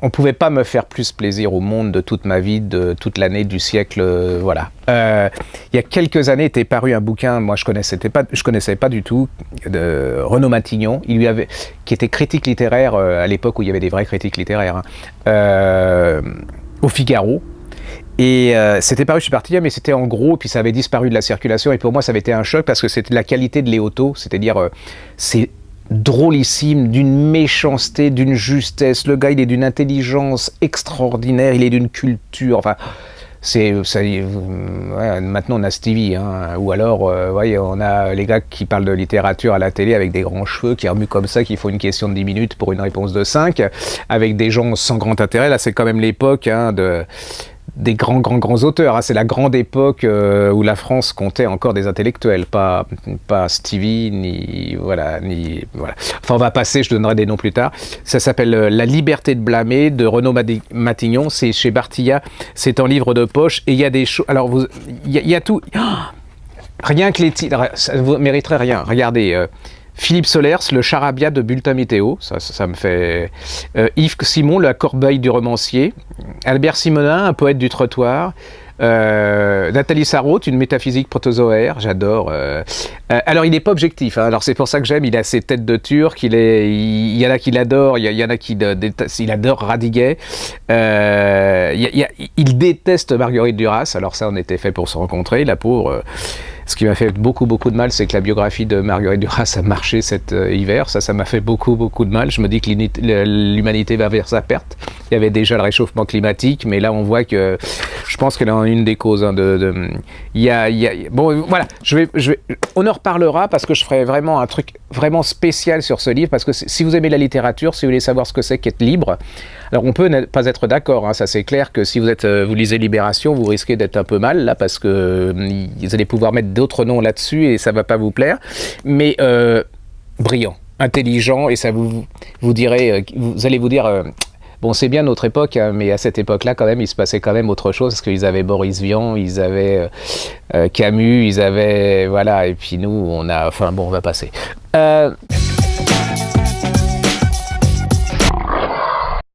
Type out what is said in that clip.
on pouvait pas me faire plus plaisir au monde de toute ma vie, de toute l'année, du siècle, voilà. Il y a quelques années était paru un bouquin, moi je connaissais pas du tout, de Renaud Matignon, qui était critique littéraire à l'époque où il y avait des vrais critiques littéraires, au Figaro. Et c'était paru chez Partia, mais c'était en gros, puis ça avait disparu de la circulation, et pour moi ça avait été un choc parce que c'était la qualité de Léoto, c'est-à-dire c'est drôlissime, d'une méchanceté, d'une justesse. Le gars, il est d'une intelligence extraordinaire, il est d'une culture. Enfin, maintenant on a Stevie, hein, ou alors, on a les gars qui parlent de littérature à la télé avec des grands cheveux, qui remuent comme ça, qui font une question de 10 minutes pour une réponse de 5, avec des gens sans grand intérêt. Là, c'est quand même l'époque des grands auteurs. C'est la grande époque où la France comptait encore des intellectuels, pas Stevie, ni voilà. Enfin, on va passer, je donnerai des noms plus tard. Ça s'appelle La liberté de blâmer, de Renaud Matignon. C'est chez Bartilla. C'est en livre de poche. Et il y a des choses... Alors, il y a tout... Oh, rien que les titres, ça ne vous mériterait rien. Regardez... Philippe Solers, le charabia de Bulletin Météo, ça me fait... Yves Simon, la corbeille du romancier. Albert Simonin, un poète du trottoir. Nathalie Sarraute, une métaphysique protozoaire, j'adore. Alors il n'est pas objectif, hein, alors c'est pour ça que j'aime, il a ses têtes de turc, il y en a qui l'adorent, il y en a qui il adore Radiguet. Il déteste Marguerite Duras, alors ça on était fait pour se rencontrer, la pauvre... Ce qui m'a fait beaucoup de mal, c'est que la biographie de Marguerite Duras a marché cet hiver. Ça m'a fait beaucoup de mal. Je me dis que l'humanité va vers sa perte. Il y avait déjà le réchauffement climatique, mais là on voit que je pense qu'elle est en une des causes. Hein, bon, voilà. On en reparlera parce que je ferai vraiment un truc vraiment spécial sur ce livre. Parce que si vous aimez la littérature, si vous voulez savoir ce que c'est qu'être libre, alors on peut ne pas être d'accord. Hein, ça c'est clair que si vous lisez Libération, vous risquez d'être un peu mal là parce que vous allez pouvoir mettre d'autres noms là-dessus et ça va pas vous plaire, mais brillant, intelligent, et ça vous allez vous dire bon, c'est bien notre époque, hein, mais à cette époque-là quand même il se passait quand même autre chose parce qu'ils avaient Boris Vian, ils avaient Camus, ils avaient voilà, et puis nous on va passer.